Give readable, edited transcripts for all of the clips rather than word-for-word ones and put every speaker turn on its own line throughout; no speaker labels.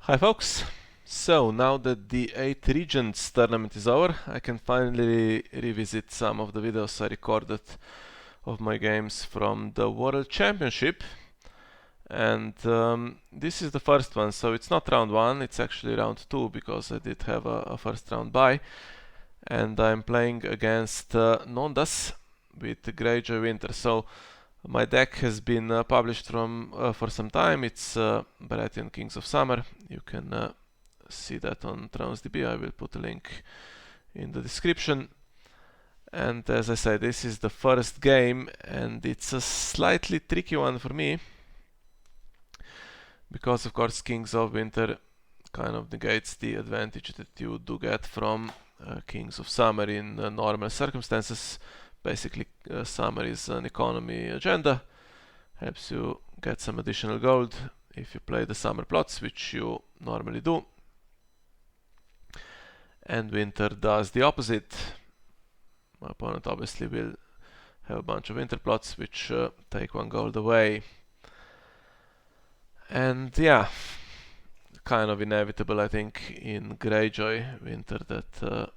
Hi folks! So now that the 8 Regions tournament is over, I can finally revisit some of the videos I recorded of my games from the World Championship. And this is the first one, so it's not round 1, it's actually round 2 because I did have a first round bye. And I'm playing against Nontas with Greyjoy Winter. So my deck has been published for some time. It's Baratheon Kings of Summer. You can see that on TransDB. I will put a link in the description. And as I said, this is the first game, and it's a slightly tricky one for me because, of course, Kings of Winter kind of negates the advantage that you do get from Kings of Summer in normal circumstances. Basically, Summer is an economy agenda, helps you get some additional gold if you play the summer plots, which you normally do. And Winter does the opposite. My opponent obviously will have a bunch of winter plots which take 1 gold away. And yeah, kind of inevitable, I think, in Greyjoy Winter that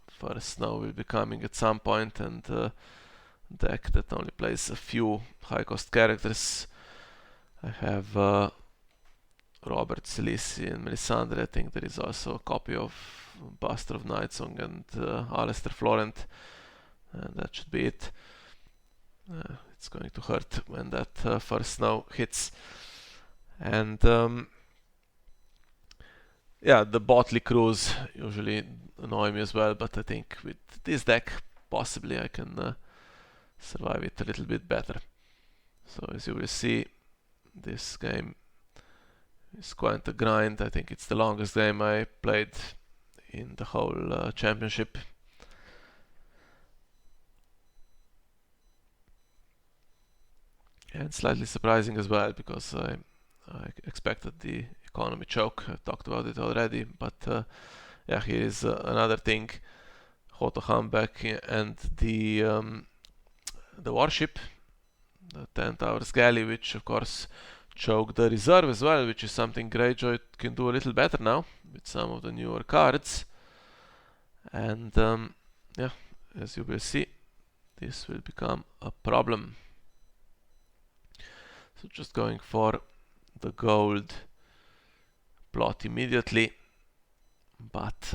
first snow will be coming at some point, and deck that only plays a few high cost characters. I have Robert Silisi and Melisandre. I think there is also a copy of Buster of Nightsong and Alistair Florent, and that should be it. It's going to hurt when that first snow hits. And yeah, the Botley crews usually annoy me as well, but I think with this deck possibly I can survive it a little bit better. So as you will see, this game is quite a grind. I think it's the longest game I played in the whole championship. And slightly surprising as well, because I expected the economy choke. I talked about it already, but yeah, here is another thing. Hoto Humpback and the warship, the 10 Towers Galley, which of course choke the reserve as well, which is something Greyjoy can do a little better now with some of the newer cards. And yeah, as you will see, this will become a problem. So just going for the gold plot immediately, but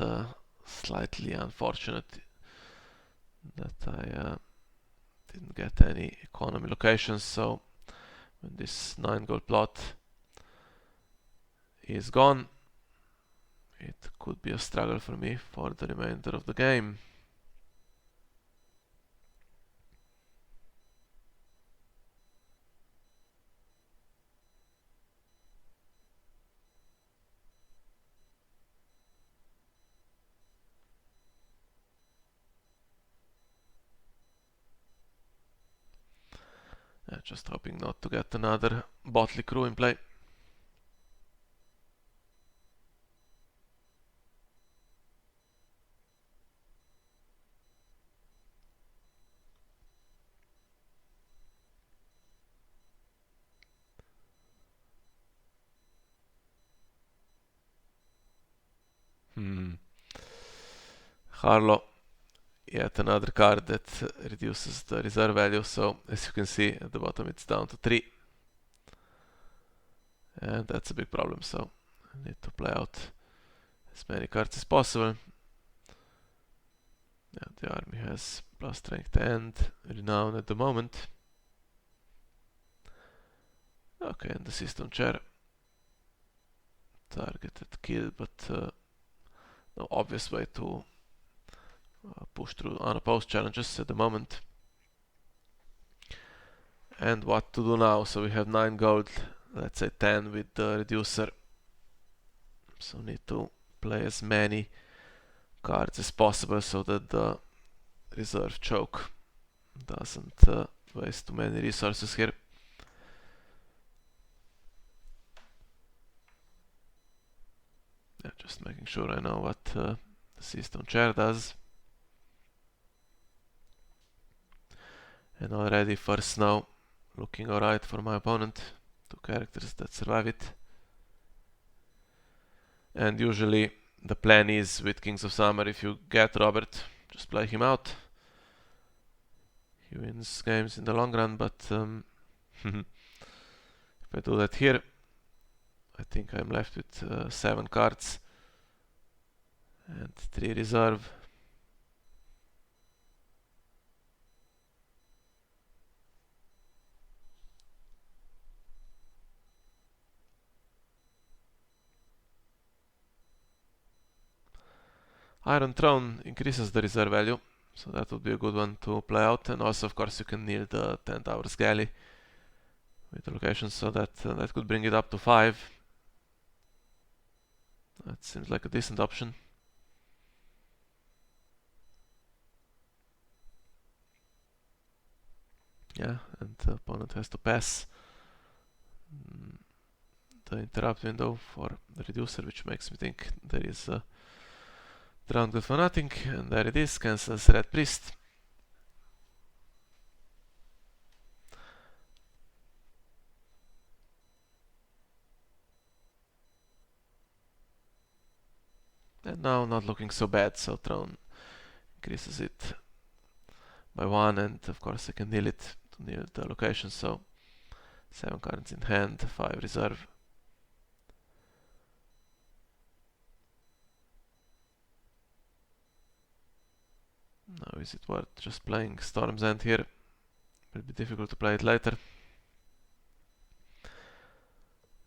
slightly unfortunate that I didn't get any economy locations. So when this 9 gold plot is gone, it could be a struggle for me for the remainder of the game. Just hoping not to get another Botley crew in play. Harlow, yet another card that reduces the reserve value. So as you can see at the bottom, it's down to 3. And that's a big problem, so I need to play out as many cards as possible. Yeah, the army has plus strength and renown at the moment. Okay, and the system chair. Targeted kill, but no obvious way to push through unopposed challenges at the moment. And what to do now? So we have 9 gold, let's say 10 with the reducer. So need to play as many cards as possible so that the reserve choke doesn't waste too many resources here. Yeah, just making sure I know what the system chair does. And already first snow looking alright for my opponent. 2 characters that survive it. And usually the plan is with Kings of Summer, if you get Robert, just play him out. He wins games in the long run, but if I do that here, I think I'm left with 7 cards and 3 reserve. Iron Throne increases the reserve value, so that would be a good one to play out. And also, of course, you can kneel the 10 Towers Galley with the location, so that could bring it up to 5. That seems like a decent option. Yeah, and the opponent has to pass the interrupt window for the reducer, which makes me think there is a drown good for nothing, and there it is, cancels Red Priest. And now not looking so bad, so Throne increases it by 1, and of course I can kneel it to kneel the location, so 7 cards in hand, 5 reserve. Now is it worth just playing Storm's End here? Will be difficult to play it later.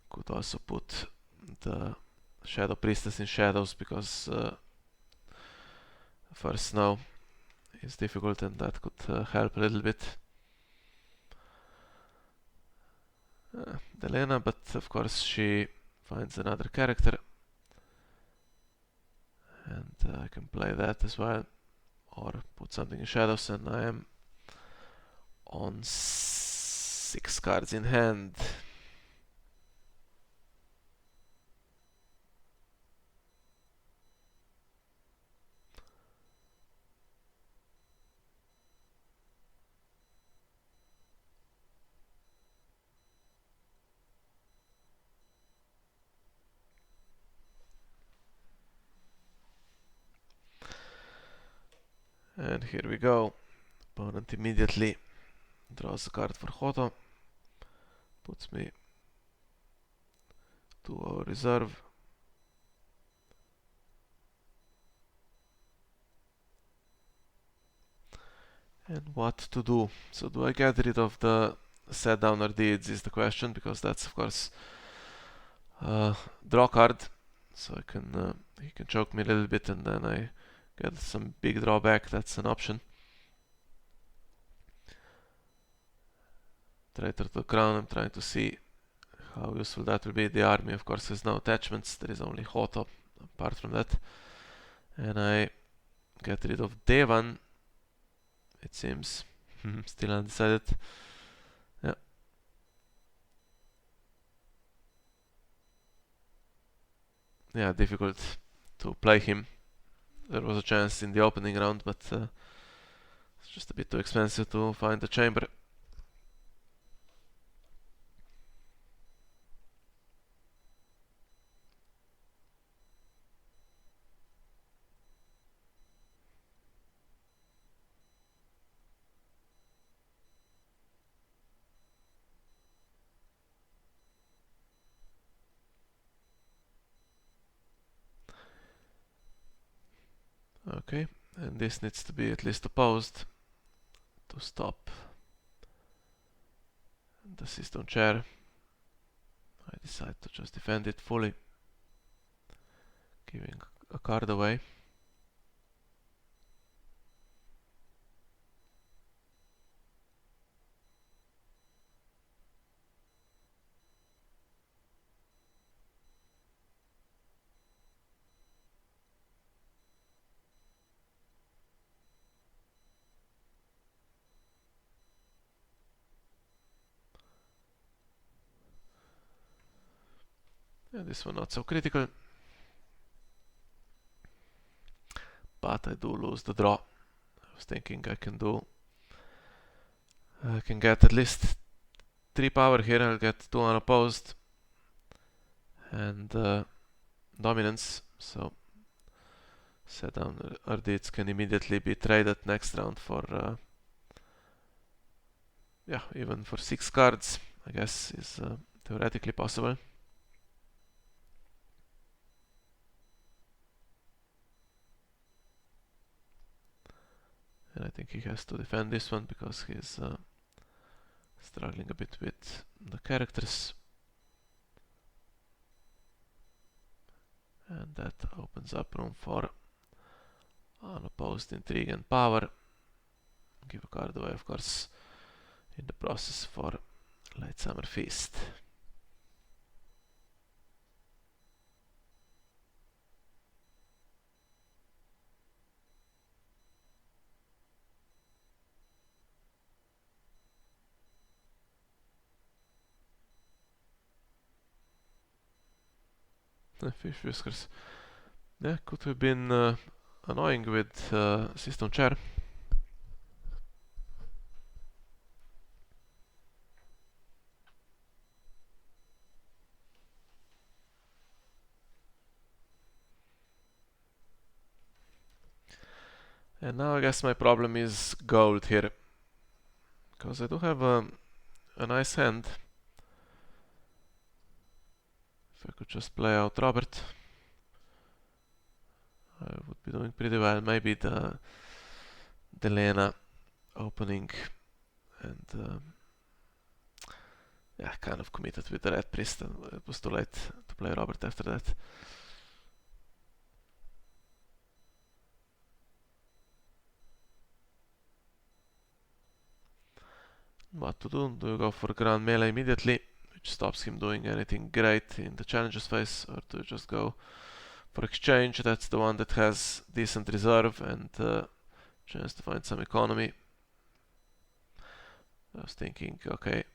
Could also put the Shadow Priestess in shadows, because first snow is difficult, and that could help a little bit. Delena, but of course she finds another character, and I can play that as well, or put something in shadows, and I am on 6 cards in hand. And here we go. Opponent immediately draws a card for Hoto, puts me to our reserve. And what to do? So do I get rid of the set downer deeds is the question, because that's of course draw card, so I can he can choke me a little bit and then I get some big drawback. That's an option. Traitor to the crown, I'm trying to see how useful that will be. The army of course has no attachments, there is only Hoto apart from that. And I get rid of Devan, it seems. Still undecided. Yeah. Yeah, difficult to play him. There was a chance in the opening round, but it's just a bit too expensive to find the chamber. Okay, and this needs to be at least opposed to stop the system chair. I decide to just defend it fully, giving a card away. Yeah, this one not so critical, but I do lose the draw. I was thinking I can get at least 3 power here. I'll get 2 unopposed, and dominance, so set down our deeds can immediately be traded next round for yeah, even for 6 cards, I guess, is theoretically possible. And I think he has to defend this one because he's struggling a bit with the characters. And that opens up room for unopposed intrigue and power. Give a card away, of course, in the process for Late Summer Feast. Fish Whiskers. Yeah, could have been annoying with System Chair. And now I guess my problem is gold here. Because I do have a nice hand. If I could just play out Robert, I would be doing pretty well. Maybe the Delena opening and yeah, kind of committed with the Red Priest, and it was too late to play Robert after that. What to do? Do you go for Grand Melee immediately, which stops him doing anything great in the challenges phase, or do you just go for Exchange? That's the one that has decent reserve and chance to find some economy. I was thinking, okay,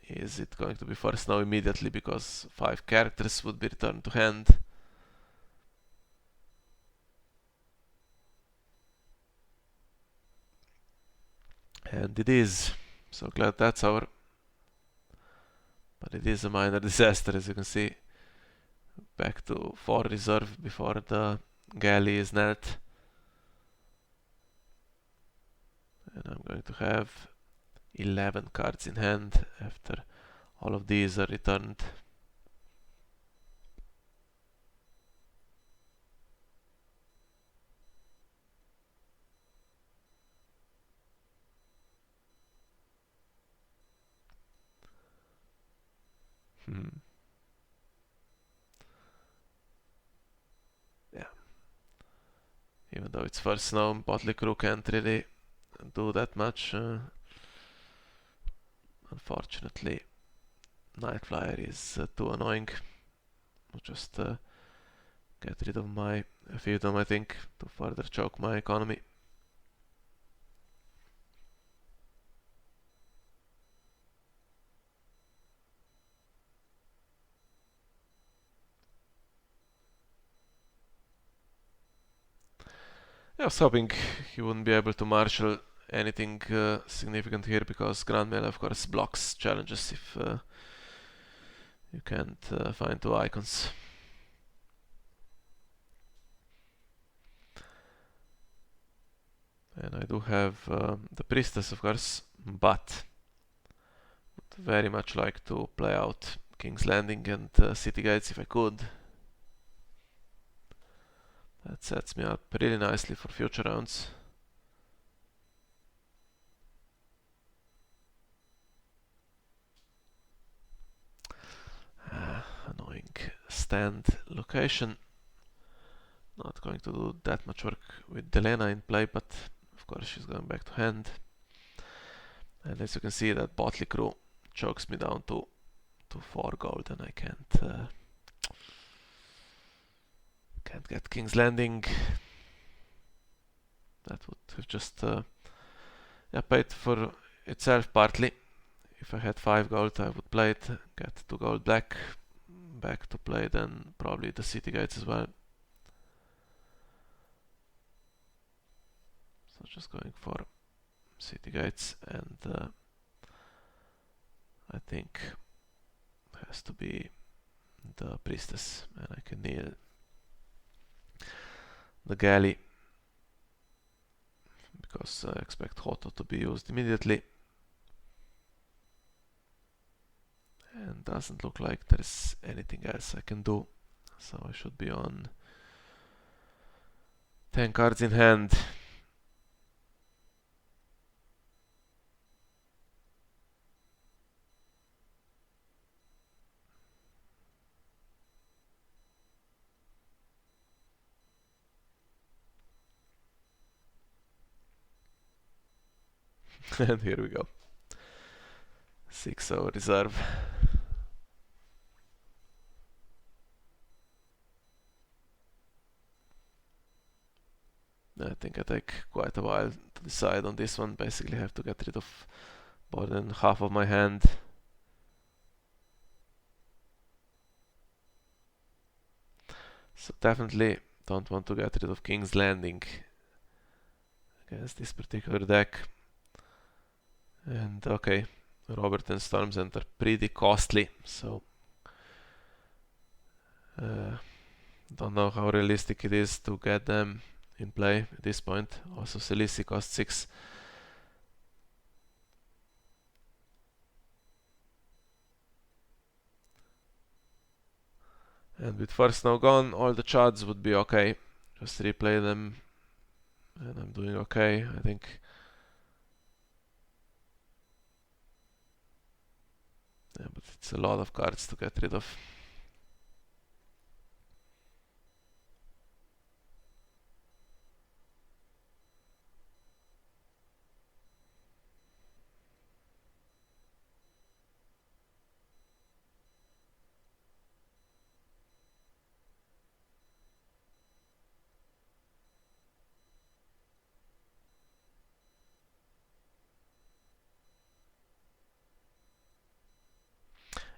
is it going to be first now immediately because 5 characters would be returned to hand? And it is. So glad that's over. But it is a minor disaster, as you can see. Back to 4 reserve before the galley is knelt. And I'm going to have 11 cards in hand after all of these are returned. Yeah. Even though it's first snow, Botley Crew can't really do that much. Unfortunately, Night Flyer is too annoying. I'll just get rid of my Feudum, I think, to further choke my economy. I was hoping he wouldn't be able to marshal anything significant here because Grand Melee, of course, blocks challenges if you can't find 2 icons. And I do have the Priestess, of course, but would very much like to play out King's Landing and City Gates if I could. That sets me up really nicely for future rounds. Annoying stand location. Not going to do that much work with Delena in play, but of course she's going back to hand. And as you can see, that Botley Crew chokes me down to 4 gold, and I can't get King's Landing. That would have just yeah, paid for itself partly. If I had 5 gold, I would play it, get 2 gold back to play, then probably the City Gates as well. So just going for City Gates, and I think it has to be the Priestess, and I can kneel the galley, because I expect Hoto to be used immediately. And doesn't look like there's anything else I can do, so I should be on 10 cards in hand. And here we go. 6-hour reserve. I think I take quite a while to decide on this one. Basically have to get rid of more than half of my hand. So definitely don't want to get rid of King's Landing against this particular deck. And okay, Robert and Storm's End are pretty costly, so don't know how realistic it is to get them in play at this point. Also Selisi costs 6. And with first snow gone, all the chads would be okay. Just replay them and I'm doing okay, I think. Yeah, but it's a lot of cards to get rid of.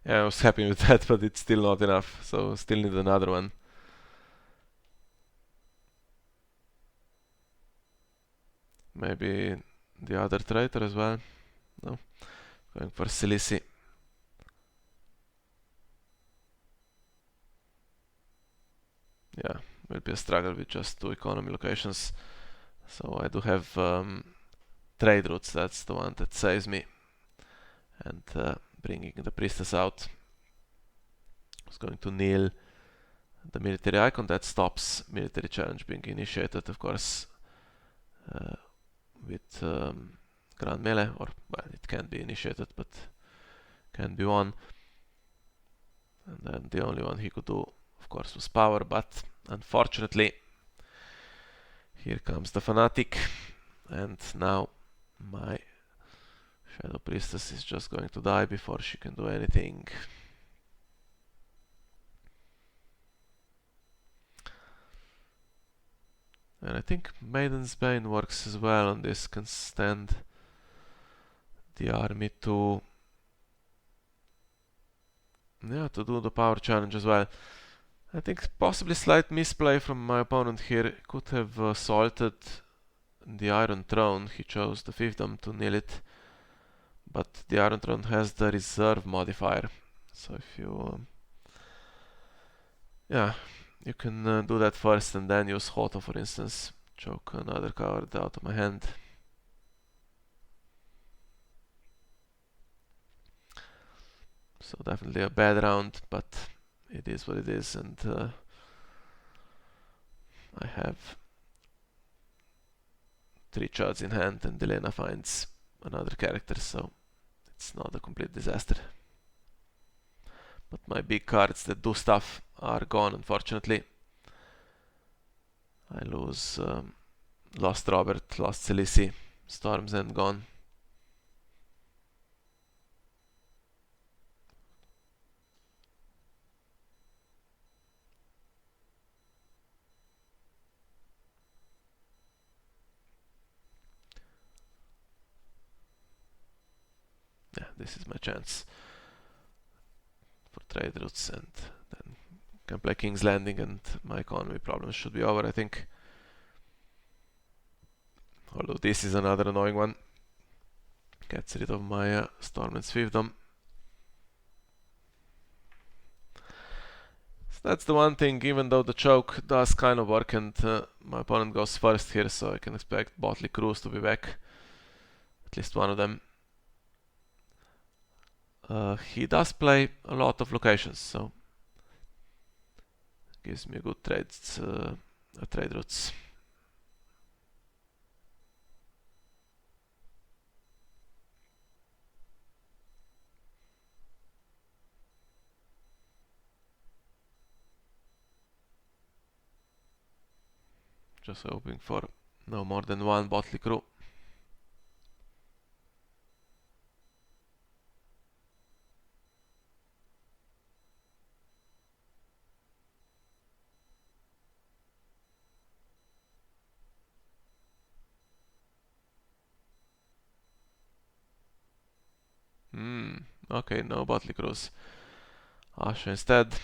Yeah, I was happy with that, but it's still not enough, so still need another one. Maybe the other traitor as well. No, going for Selisi. Yeah, will be a struggle with just 2 economy locations. So I do have trade routes, that's the one that saves me. And bringing the priestess out. I was going to kneel the military icon. That stops military challenge being initiated, of course, with grand melee, or well, it can be initiated, but can be won. And then the only one he could do, of course, was power, but unfortunately, here comes the fanatic, and now my Shadow Priestess is just going to die before she can do anything. And I think Maiden's Bane works as well on this, can stand the army to do the power challenge as well. I think possibly slight misplay from my opponent here. Could have assaulted the Iron Throne. He chose the fiefdom to kneel it, but the Iron Throne has the reserve modifier. So if you you can do that first and then use Hoto, for instance. Choke another card out of my hand. So definitely a bad round, but it is what it is, and I have 3 charts in hand, and Delena finds another character, so it's not a complete disaster. But my big cards that do stuff are gone, unfortunately. I lose lost Robert, lost Selisi, Storm's End gone. Yeah, this is my chance for trade routes, and then can play King's Landing and my economy problems should be over, I think. Although this is another annoying one. Gets rid of my Stormland's fiefdom. that's the one thing, even though the choke does kind of work and my opponent goes first here, so I can expect Botley crews to be back. At least one of them. He does play a lot of locations, so gives me good trades, trade routes. Just hoping for no more than one Botley crew. Okay, no Botley crews. Asha instead.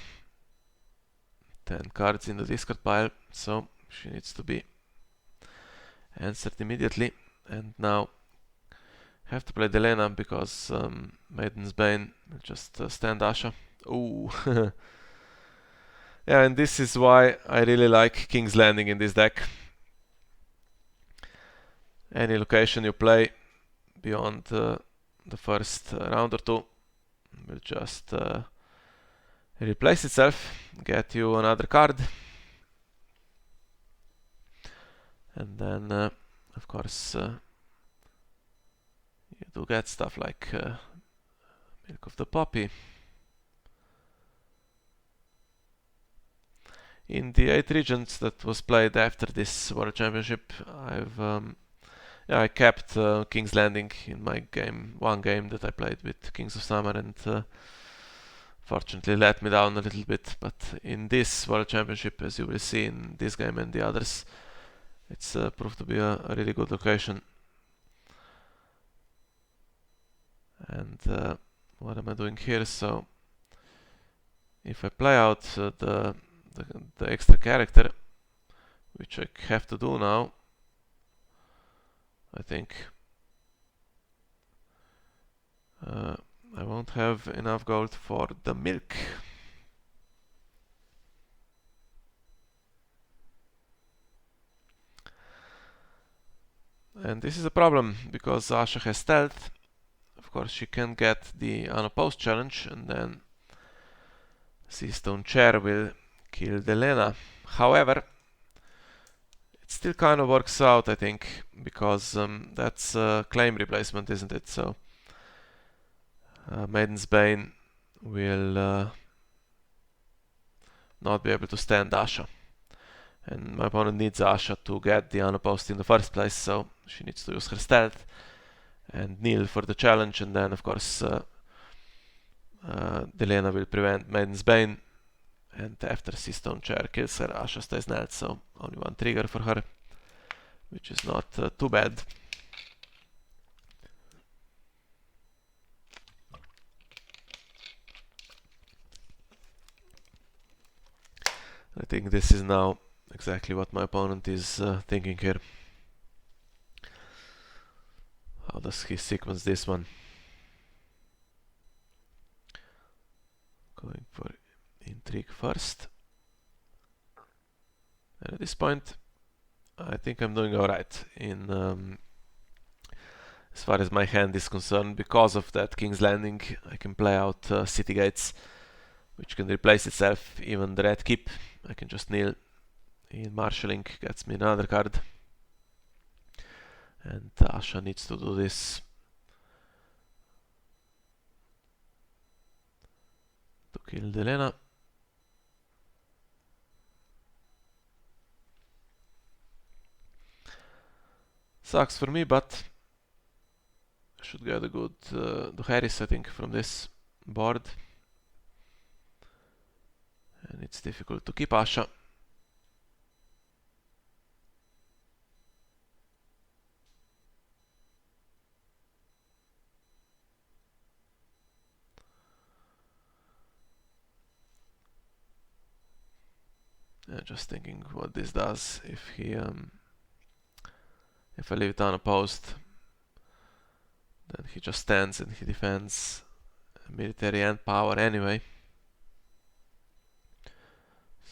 10 cards in the discard pile, so she needs to be answered immediately. And now have to play Delena because Maiden's Bane will just stand Asha. Ooh. Yeah, and this is why I really like King's Landing in this deck. Any location you play beyond the first round or two will just replace itself, get you another card, and then of course you do get stuff like Milk of the Poppy. In the 8 regions that was played after this World Championship, I kept King's Landing in my game, one game that I played with Kings of Summer, and fortunately let me down a little bit. But in this World Championship, as you will see in this game and the others, it's proved to be a really good location. And what am I doing here? So if I play out the extra character, which I have to do now, I think I won't have enough gold for the milk. And this is a problem because Asha has stealth. Of course, she can get the unopposed challenge, and then Seastone Chair will kill Delena. However, it still kind of works out, I think, because that's a claim replacement, isn't it? So Maiden's Bane will not be able to stand Asha. And my opponent needs Asha to get the unopposed in the first place, so she needs to use her stealth and kneel for the challenge, and then of course Delena will prevent Maiden's Bane, and after Seastone Chair kills her, Asha stays knelt, so only one trigger for her, which is not too bad. I think this is now exactly what my opponent is thinking here. How does he sequence this one? Going for intrigue first. And at this point, I think I'm doing alright in as far as my hand is concerned. Because of that King's Landing, I can play out City Gates, which can replace itself. Even the Red Keep, I can just kneel in marshalling, gets me another card. And Asha needs to do this to kill Delena. Sucks for me, but I should get a good Harris, I think, from this board. And it's difficult to keep Asha. Just thinking what this does if he if I leave it unopposed, then he just stands and he defends military and power anyway.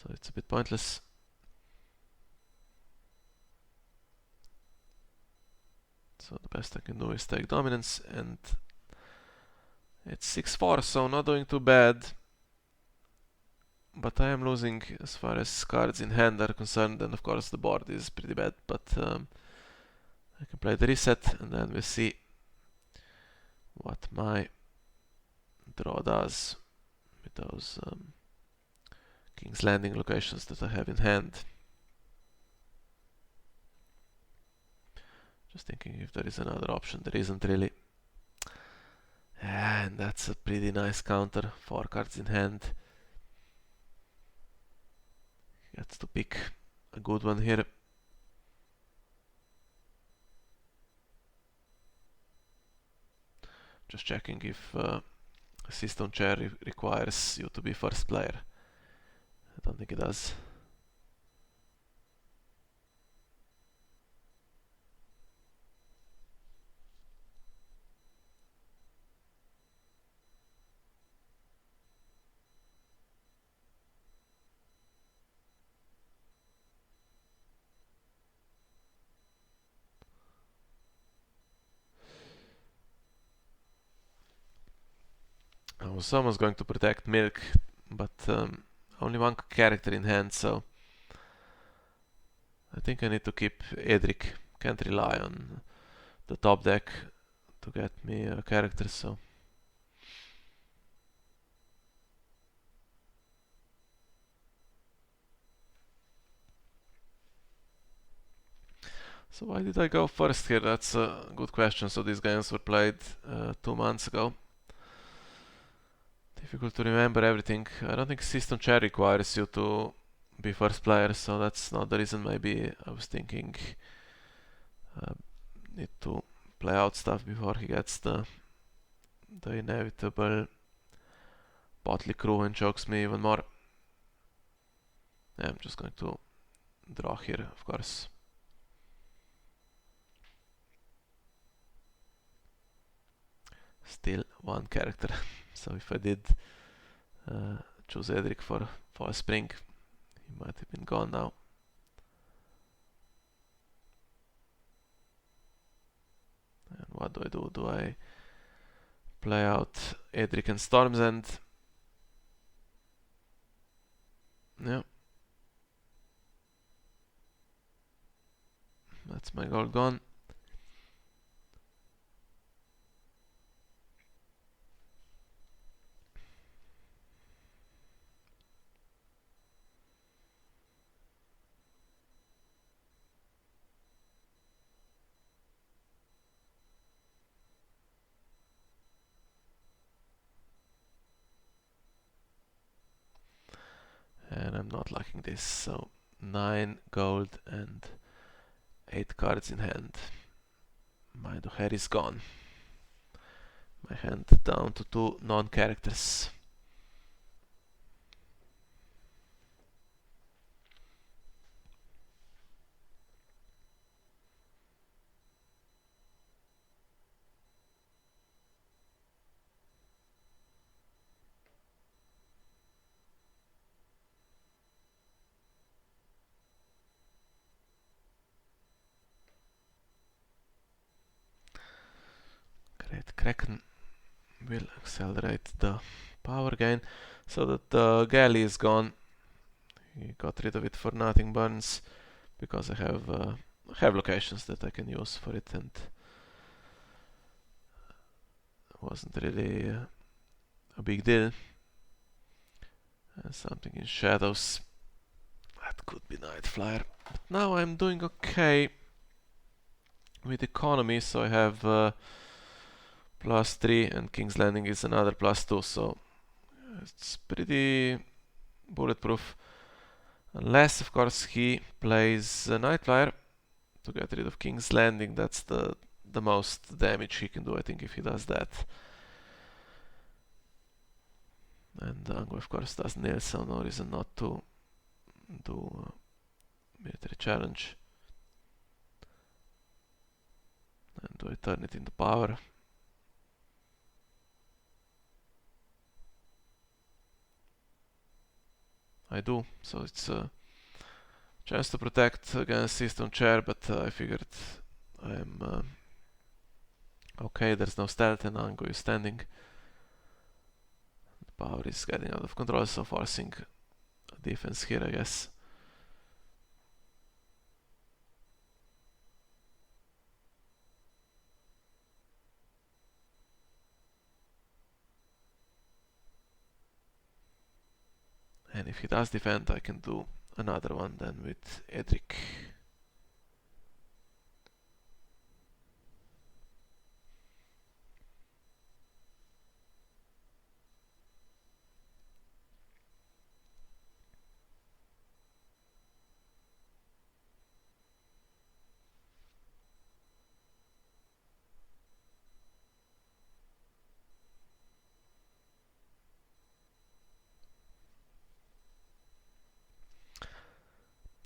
So it's a bit pointless. So the best I can do is take dominance, and it's 6-4, so not doing too bad. But I am losing as far as cards in hand are concerned, and of course the board is pretty bad, but I can play the reset, and then we'll see what my draw does with those King's Landing locations that I have in hand. Just thinking if there is another option. There isn't really. And that's a pretty nice counter. 4 cards in hand. Gets to pick a good one here. Just checking if a system chair requires you to be first player. I don't think it does. I was almost going to protect Milk, but only 1 character in hand, so I think I need to keep Edric. Can't rely on the top deck to get me a character, so. So why did I go first here? That's a good question. So these games were played 2 months ago. Difficult to remember everything. I don't think System Chair requires you to be first player, so that's not the reason. Maybe I was thinking need to play out stuff before he gets the inevitable Botley crew and chokes me even more. Yeah, I'm just going to draw here, of course. Still 1 character. So if I did choose Edric for False Spring, he might have been gone now. And what do I do? Do I play out Edric and Storm's End? Yeah. That's my gold gone. And I'm not liking this, so 9 gold and 8 cards in hand. My Duher is gone. My hand down to 2 non-characters. Great Kraken will accelerate the power gain so that the galley is gone. He got rid of it for nothing burns because I have locations that I can use for it, and it wasn't really a big deal. Something in shadows. That could be Night Flyer. But now I'm doing okay with economy, so I have +3 and King's Landing is another +2, so it's pretty bulletproof. Unless, of course, he plays a Night Flyer to get rid of King's Landing. That's the most damage he can do, I think, if he does that. And Anglo, of course, does nil, so no reason not to do military challenge. And do I turn it into power? I do, so it's a chance to protect against Eastern Chair, but I figured I'm okay, there's no stealth and Ango is standing. The power is getting out of control, so forcing a defense here, I guess. And if he does defend, I can do another one then with Edric.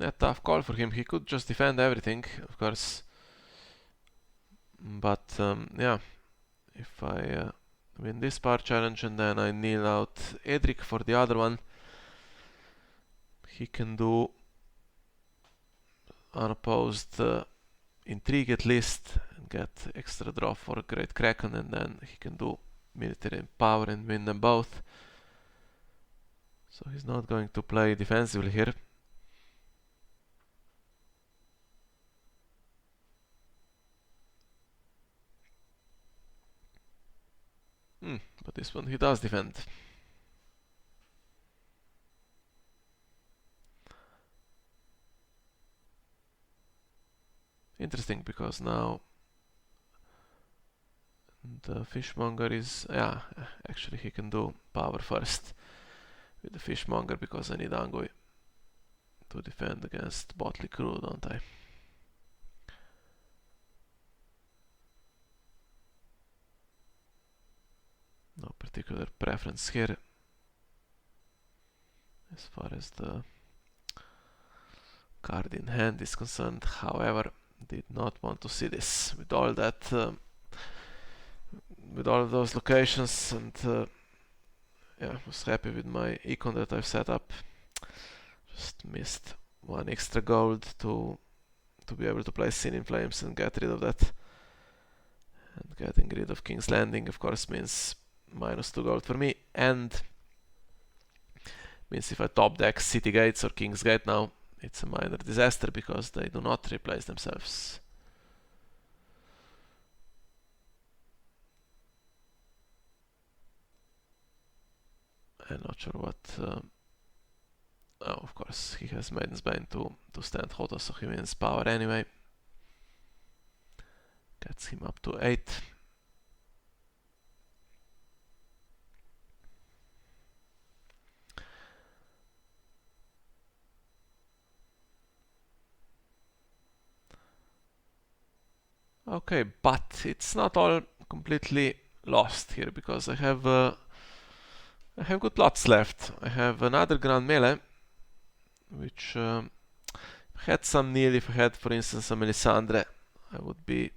Yeah, tough call for him. He could just defend everything, of course. But yeah, if I win this power challenge and then I kneel out Edric for the other one, he can do unopposed intrigue at least and get extra draw for Great Kraken, and then he can do military power and win them both. So he's not going to play defensively here. But this one he does defend. Interesting, because now the fishmonger is... yeah, actually he can do power first with the fishmonger, because I need Angoi to defend against Botley crew, don't I? No particular preference here as far as the card in hand is concerned. However, did not want to see this with all that, with all of those locations, and yeah, was happy with my econ that I've set up. Just missed one extra gold to be able to play Sin in Flames and get rid of that. And getting rid of King's Landing, of course, means -2 gold for me, and means if I top deck City Gates or King's Gate now, it's a minor disaster because they do not replace themselves. I'm not sure what... oh, of course, he has Maiden's Bane to stand Hoto, so he wins power anyway. Gets him up to 8. Okay, but it's not all completely lost here, because I have good plots left. I have another Grand Melee, which had some need. If I had, for instance, a Melisandre, I would be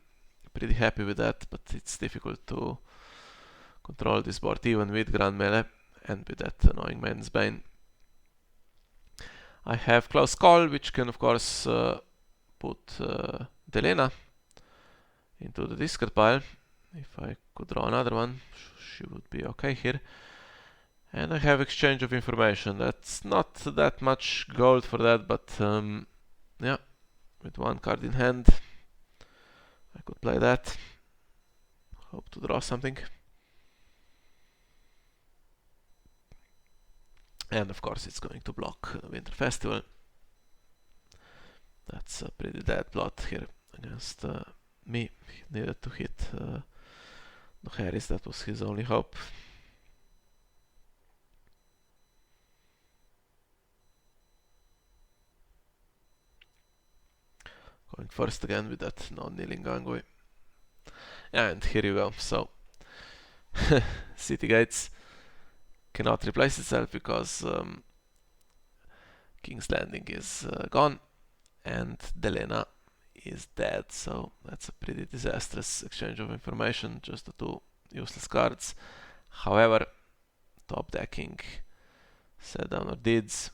pretty happy with that, but it's difficult to control this board even with Grand Melee and with that annoying Maiden's Bane. I have Close Call, which can of course put Delena into the discard pile. If I could draw another one, she would be okay here. And I have Exchange of Information. That's not that much gold for that, but yeah, with one card in hand, I could play that. Hope to draw something. And of course it's going to block Winter Festival. That's a pretty dead plot here against me. He needed to hit the Harris, that was his only hope. Going first again with that non-kneeling Gangway. And here you go. So City Gates cannot replace itself because King's Landing is gone and Delena is dead, so that's a pretty disastrous exchange of information, just the two useless cards. However, top decking Set Down or Deeds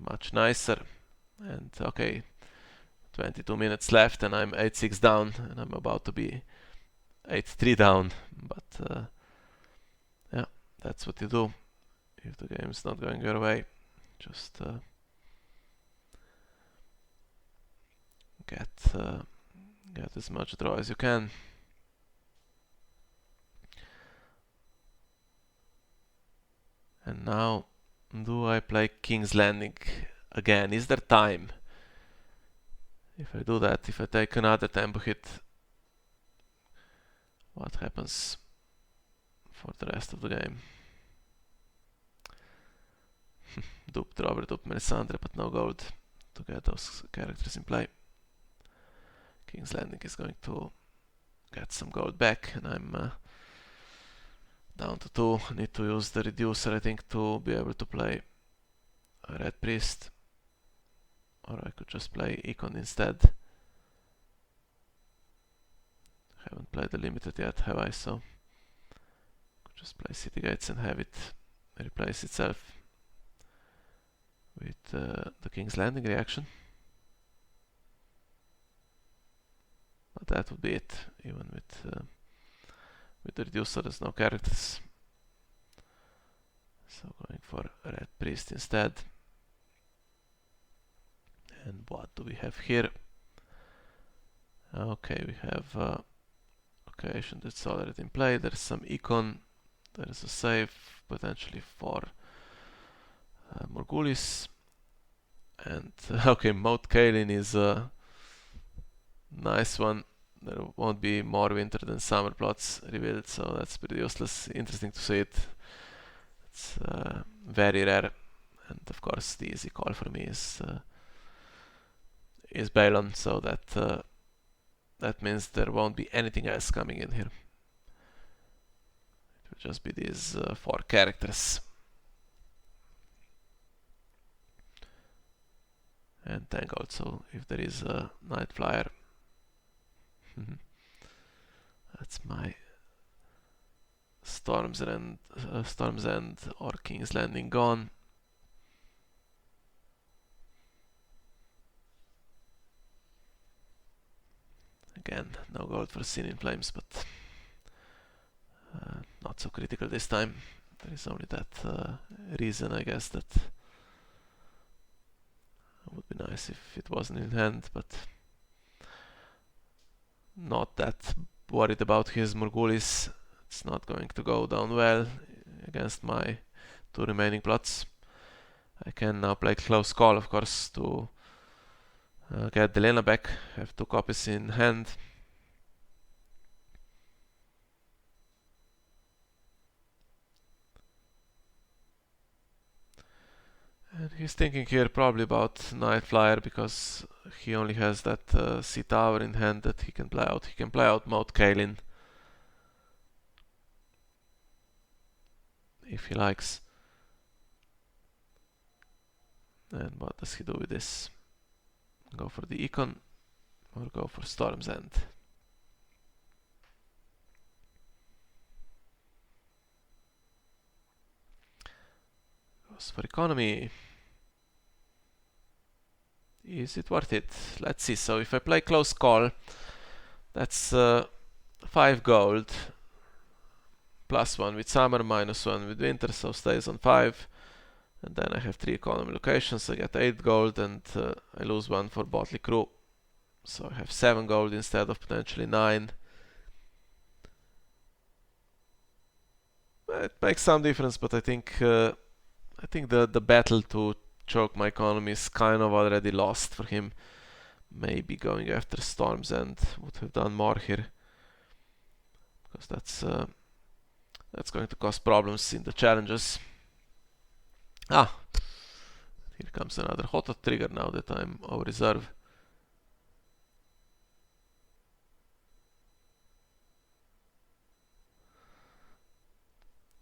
much nicer. And okay, 22 minutes left and I'm 8-6 down and I'm about to be 8-3 down. But yeah, that's what you do if the game's not going your way. Just get as much draw as you can. And now, do I play King's Landing again? Is there time? If I do that, if I take another tempo hit, what happens for the rest of the game? Dupe Robert, Dupe Melisandre, but no gold to get those characters in play. King's Landing is going to get some gold back, and I'm down to 2. I need to use the reducer, I think, to be able to play a Red Priest. Or I could just play Econ instead. Haven't played the limited yet, have I? So could just play City Gates and have it replace itself with the King's Landing reaction. But that would be it, even with the reducer. There's no characters. So going for Red Priest instead. And what do we have here? Okay, we have occasion that's already in play. There's some Econ. There's a save potentially for Morghulis. And okay, Moat Kaelin is a nice one. There won't be more winter than summer plots revealed, so that's pretty useless. Interesting to see it. It's very rare, and of course the easy call for me is Balon, so that means there won't be anything else coming in here. It will just be these 4 characters. And thank also if there is a Night Flyer. That's my Storm's End or King's Landing gone. Again, no gold for Sin in Flames, but not so critical this time. There is only that reason, I guess, that would be nice if it wasn't in hand, but not that worried about his Morghulis. It's not going to go down well against my 2 remaining plots. I can now play Close Call, of course, to get Delena back. Have 2 copies in hand. And he's thinking here probably about Night Flyer, because he only has that Sea Tower in hand that he can play out. He can play out Moat Kaelin if he likes. And what does he do with this? Go for the Econ or go for Storm's End? Goes for economy. Is it worth it? Let's see. So if I play Close Call, that's 5 gold. +1 with summer, -1 with winter, so stays on 5. And then I have 3 economy locations. I get 8 gold and I lose 1 for Botley Crew. So I have 7 gold instead of potentially 9. It makes some difference, but I think the battle to choke my economy is kind of already lost for him. Maybe going after Storm's End would have done more here, because that's going to cause problems in the challenges. Here comes another Hotot trigger now that I'm over reserve.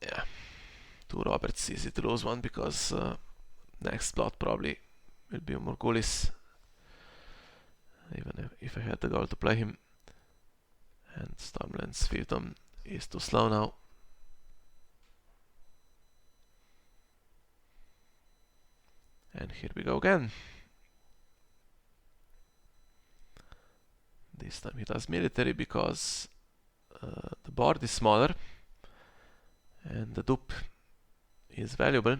Yeah, 2 Roberts, easy to lose 1, because next plot probably will be Morghulis, even if I had the goal to play him. And Stormland's Fiefdom is too slow now. And here we go again. This time he does military because the board is smaller and the dupe is valuable.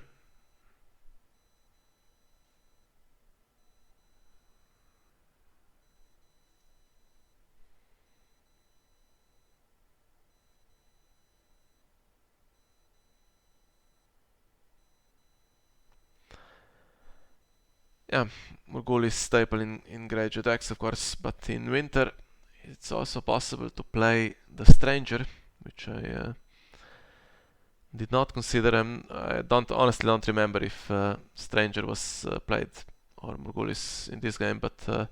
Yeah, Morgul is staple in Greyjoy decks, of course, but in winter it's also possible to play the Stranger, which I did not consider. I honestly don't remember if Stranger was played or Morgul is in this game, but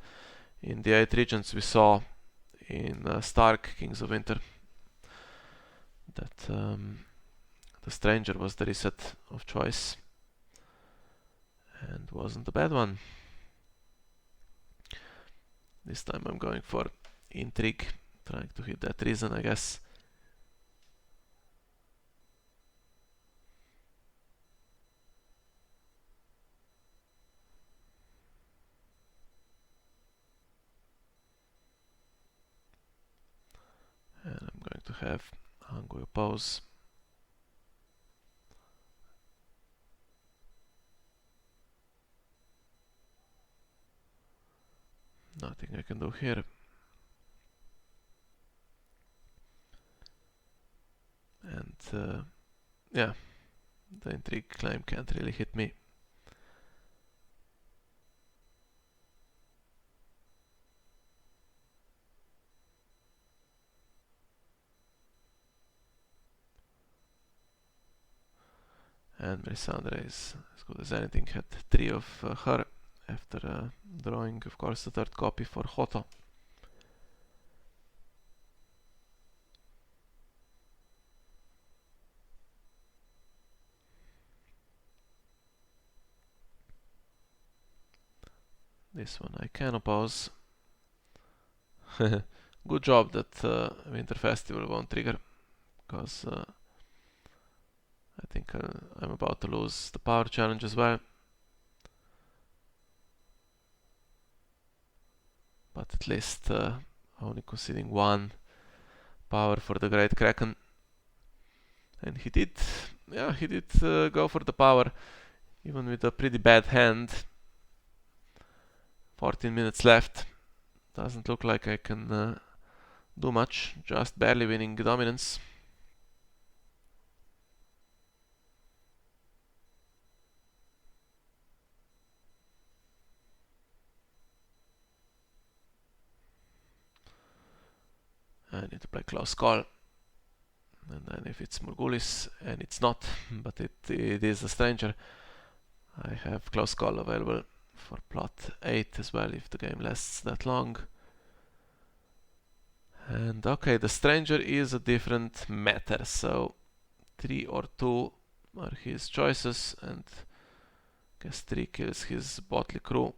in the 8 regions we saw in Stark, Kings of Winter, that the Stranger was the reset of choice. And wasn't a bad one. This time I'm going for intrigue, trying to hit that reason, I guess. And I'm going to have Hungry Oppose. Nothing I can do here. And yeah, the intrigue claim can't really hit me. And Melisandre is as good as anything. Had 3 of her after drawing, of course, the 3rd copy for Hoto. This one I can oppose. Good job that Winter Festival won't trigger, because I think I'm about to lose the power challenge as well. But at least only conceding 1 power for the Great Kraken. And he did go for the power, even with a pretty bad hand. 14 minutes left. Doesn't look like I can do much, just barely winning dominance. I need to play close call. And then if it's Morgulis, and it's not, but it is a Stranger, I have close call available for plot 8 as well, if the game lasts that long. And okay, the Stranger is a different matter, so 3 or 2 are his choices, and I guess 3 kills his Botley crew.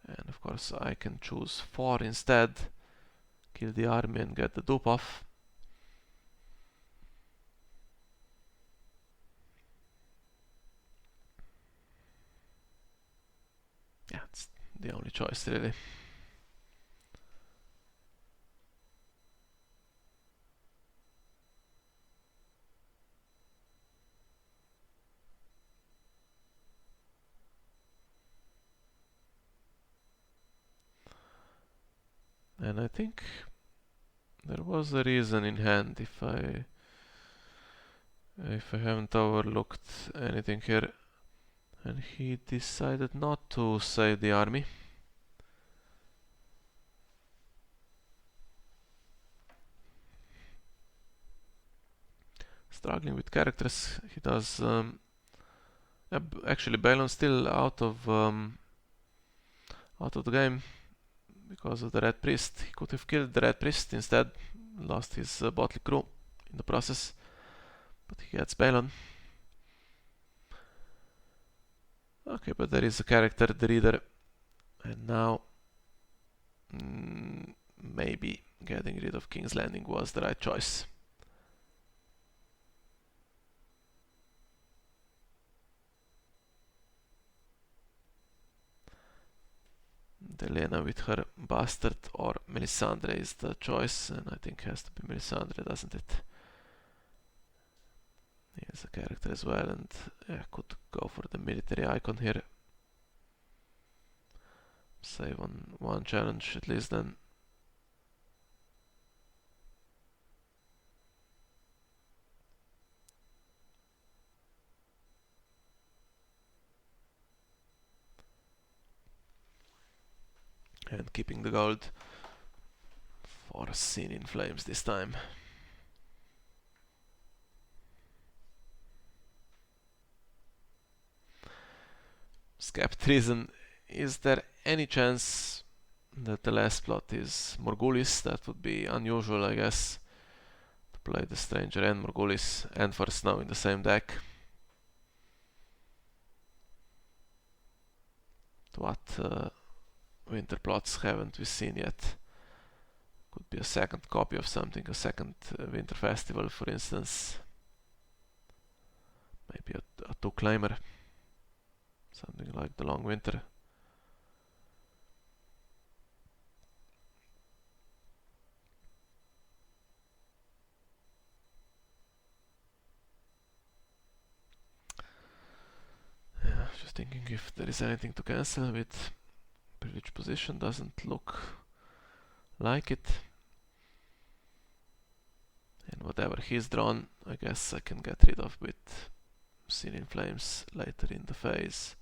And of course I can choose 4 instead, kill the army and get the dupe off. Yeah, it's the only choice really. And I think there was a reason in hand, if I haven't overlooked anything here. And he decided not to save the army. Struggling with characters. He does actually Balon's still out of the game because of the Red Priest. He could have killed the Red Priest instead, lost his Botley crew in the process, but he gets Balon. Okay, but there is a character, the Reader, and now maybe getting rid of King's Landing was the right choice. Delena with her bastard, or Melisandre is the choice, and I think it has to be Melisandre, doesn't it? He is a character as well, and I could go for the military icon here. Save on one challenge at least then. And keeping the gold for Scene in Flames this time. Scap Treason. Is there any chance that the last plot is Morghulis? That would be unusual, I guess, to play the Stranger and Morghulis and for Snow in the same deck. What winter plots haven't we seen yet? Could be a second copy of something, a second winter festival, for instance. Maybe a two-claimer. Something like the Long Winter. Yeah, just thinking if there is anything to cancel with privileged position. Doesn't look like it. And whatever he's drawn, I guess I can get rid of with Scene in Flames later in the phase.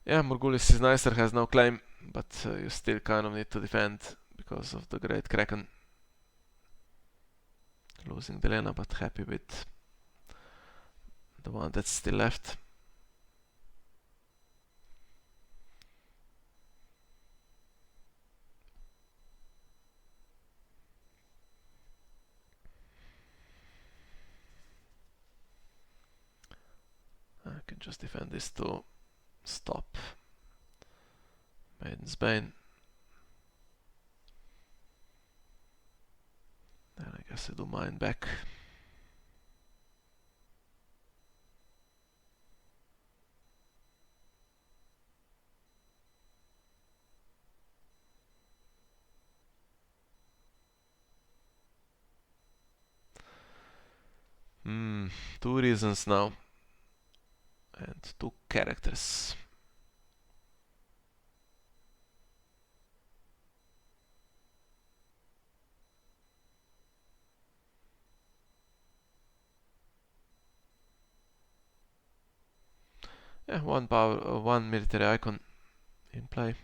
Yeah, Morghulis is nicer, has no claim, but you still kind of need to defend because of the Great Kraken. Losing Delena, but happy with the one that's still left. I can just defend this to stop Maiden's Bane. Then I guess I do mine back. Two reasons now. And two characters. Yeah, one power, one military icon in play,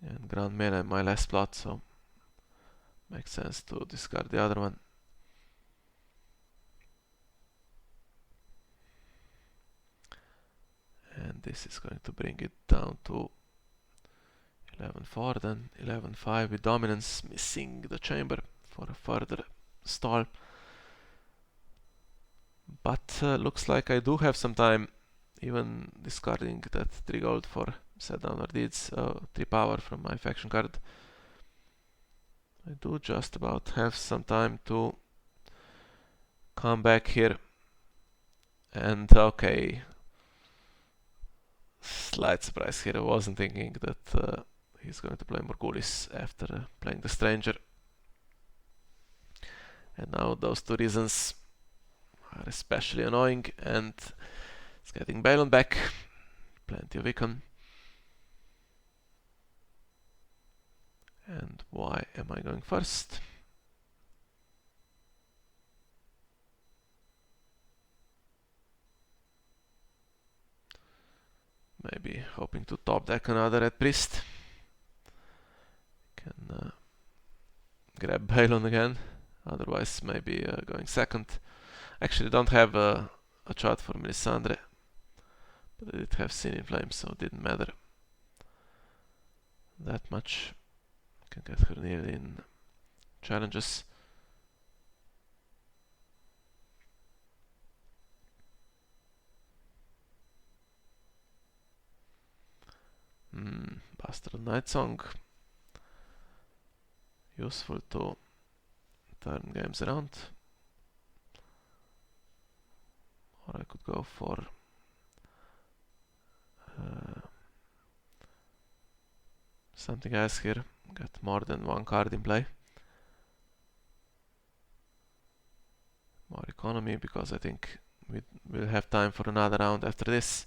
and Grand Melee my last plot, so makes sense to discard the other one. And this is going to bring it down to 11-4, then 11-5 with dominance, missing the chamber for a further stall. But looks like I do have some time, even discarding that 3 gold for set downward deeds, 3 power from my faction card. I do just about have some time to come back here. And okay, slight surprise here. I wasn't thinking that he's going to play Morghulis after playing the Stranger. And now those two reasons are especially annoying, and it's getting Balon back. Plenty of econ. And why am I going first? Maybe hoping to top deck another Red Priest. Can grab Balon again. Otherwise, maybe going second. Actually, don't have a chart for Melisandre, but I did have Scene in Flames, so it didn't matter that much. Can get her nearly in challenges. Bastard Night Song. Useful to turn games around. Or I could go for something else here. Get more than one card in play. More economy, because I think we'll have time for another round after this.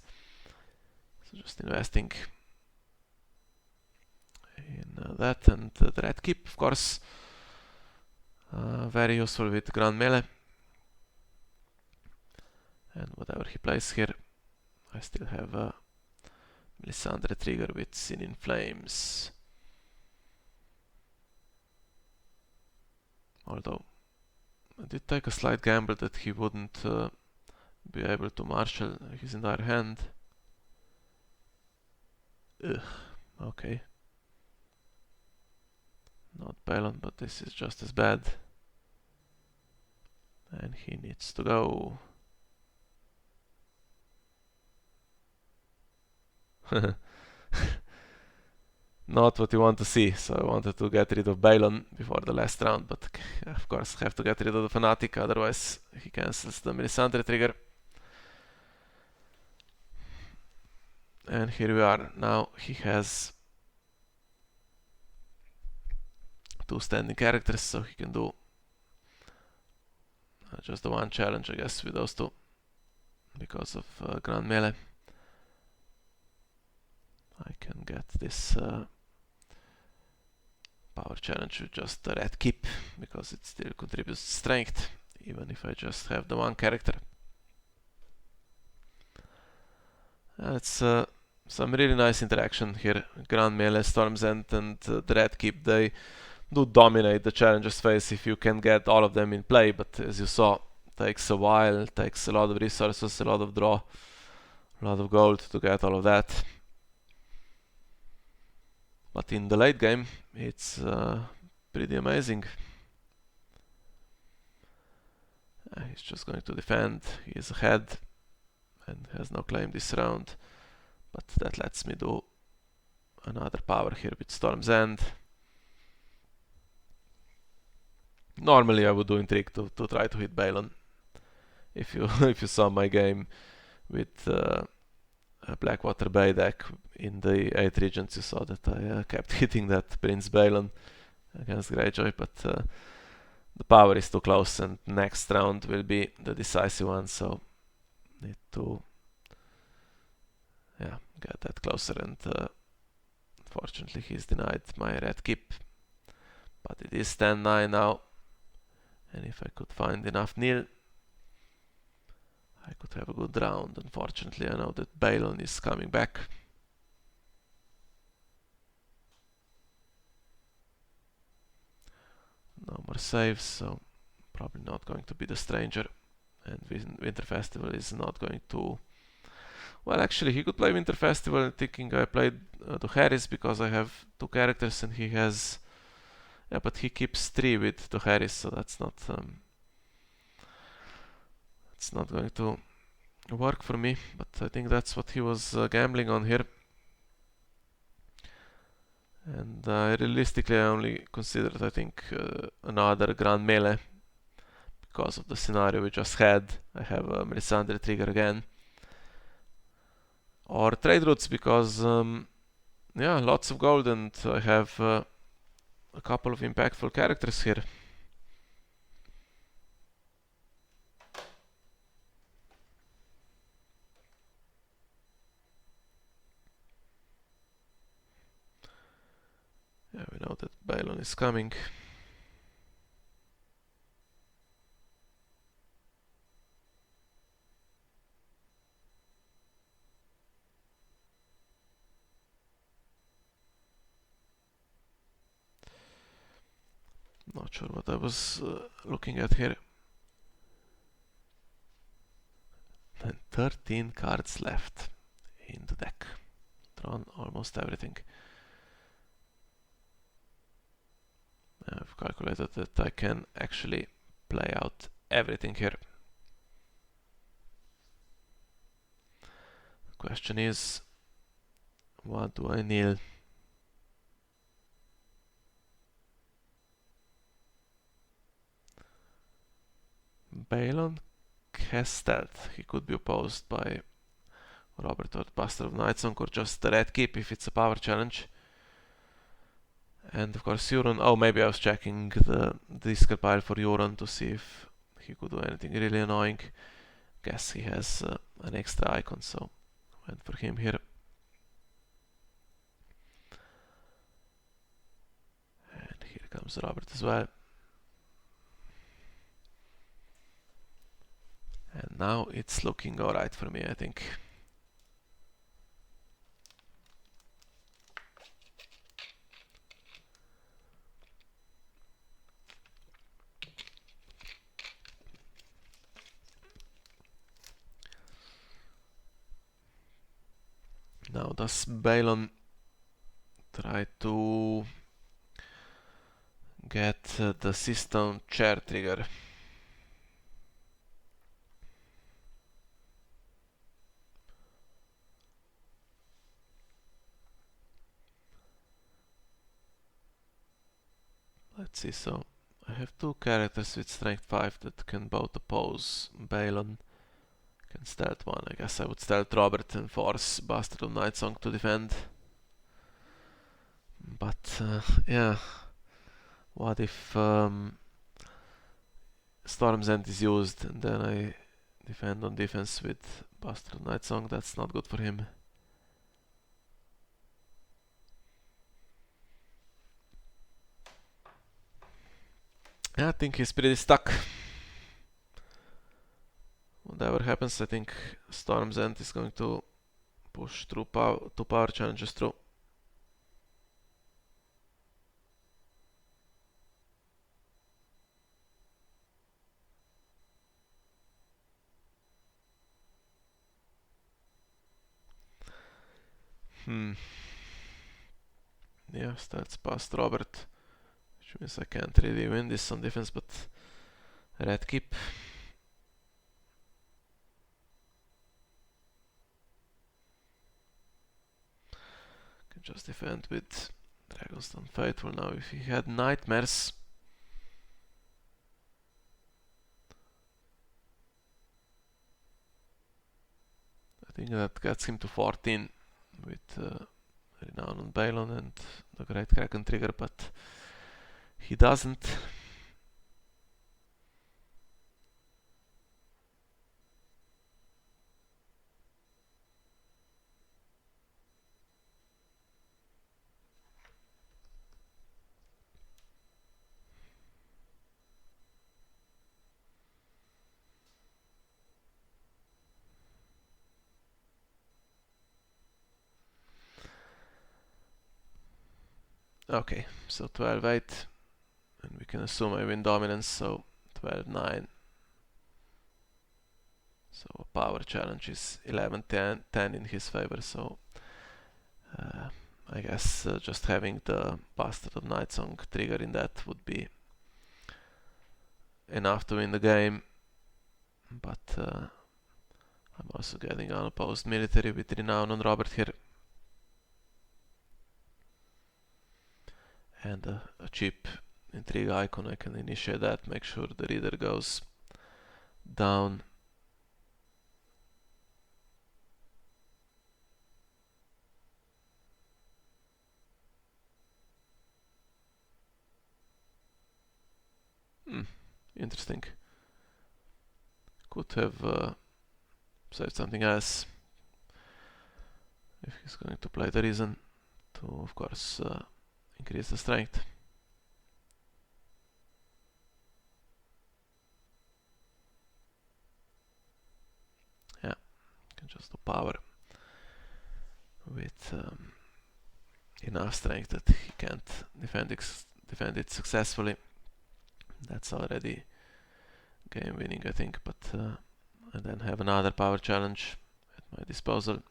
So just investing in that, and the red keep, of course. Very useful with Grand Melee. And whatever he plays here, I still have a Melisandre trigger with Sin in Flames. Although I did take a slight gamble that he wouldn't be able to marshal his entire hand. Ugh, okay. Not Balon, but this is just as bad. And he needs to go. Not what you want to see, so I wanted to get rid of Balon before the last round, but of course have to get rid of the Fanatic, otherwise he cancels the Melisandre trigger. And here we are. Now he has 2 standing characters, so he can do just the one challenge, I guess, with those 2, because of Grand Melee. I can get this power challenge with just the red keep, because it still contributes strength, even if I just have the one character. It's some really nice interaction here. Grand Melee, Storm's End, and the red keep, they do dominate the challenger's phase if you can get all of them in play, but as you saw, takes a while, takes a lot of resources, a lot of draw, a lot of gold to get all of that. But in the late game, it's pretty amazing. He's just going to defend. He is ahead and has no claim this round. But that lets me do another power here with Storm's End. Normally I would do Intrigue to try to hit Balon. If you if you saw my game with a Blackwater Bay deck in the 8 regions, you saw that I kept hitting that Prince Balon against Greyjoy, but the power is too close, and next round will be the decisive one, so need to get that closer, and fortunately he's denied my red keep. But it is 10-9 now, and if I could find enough nil, I could have a good round. Unfortunately, I know that Balon is coming back. No more saves, so probably not going to be the Stranger. And Winter Festival is not going to... Well, actually, he could play Winter Festival, thinking I played to Harris because I have 2 characters and he has... Yeah, but he keeps 3 with to Harris, so that's not... it's not going to work for me, but I think that's what he was gambling on here. And realistically I only considered, I think, another Grand Melee because of the scenario we just had. I have a Melisandre trigger again. Or trade routes because, yeah, lots of gold, and I have a couple of impactful characters here. Yeah, we know that Balon is coming. Not sure what I was looking at here. And 13 cards left in the deck. Drawn almost everything. I've calculated that I can actually play out everything here. The question is, What do I kneel? Balon Castelt. He could be opposed by Robert or Bastard of Nightsong, or just the red keep if it's a power challenge. And of course Euron. Oh, maybe I was checking the discard pile for Euron to see if he could do anything really annoying. Guess he has an extra icon, so went for him here. And here comes Robert as well. And now it's looking alright for me, I think. Now does Balon try to get the system chair trigger? Let's see, so I have two characters with strength 5 that can both oppose Balon. Can stealth one. I guess I would stealth Robert and force Bastard of Nightsong to defend. But yeah, what if Storm's End is used and then I defend on defense with Bastard of Nightsong? That's not good for him. Yeah, I think he's pretty stuck. Whatever happens, I think Storm's End is going to push through two power challenges through. Yeah, starts past Robert, which means I can't really win this on defense, but red keep. Can just defend with Dragonstone Faithful now. If he had Nightmares, I think that gets him to 14 with Renown on Balon and the Great Kraken trigger, but he doesn't. Okay, so 12-8, and we can assume I win dominance, so 12-9. So a power challenge is 11-10 in his favor, so I guess just having the Bastard of Nightsong trigger in that would be enough to win the game. But I'm also getting unopposed military with Renown on Robert here. And a cheap intrigue icon, I can initiate that, make sure the reader goes down. Interesting. Could have saved something else if he's going to play the reason to, of course, increase the strength. Yeah, can just do power with enough strength that he can't defend it successfully. That's already game winning, I think, but I then have another power challenge at my disposal.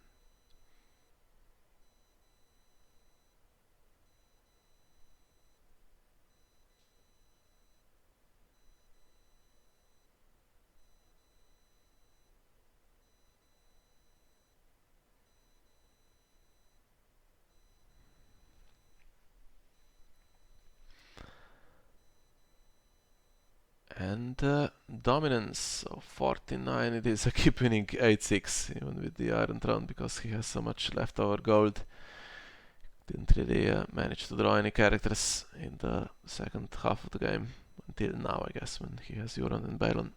and dominance, so 49 it is. I keep winning 8-6 even with the Iron Throne because he has so much leftover gold. Didn't really manage to draw any characters in the second half of the game until now, I guess, when he has Euron and Balon.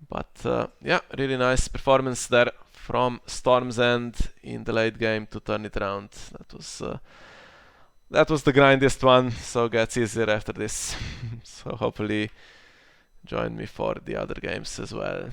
But yeah, really nice performance there from Storm's End in the late game to turn it around. That was the grindiest one, so gets easier after this. So hopefully join me for the other games as well.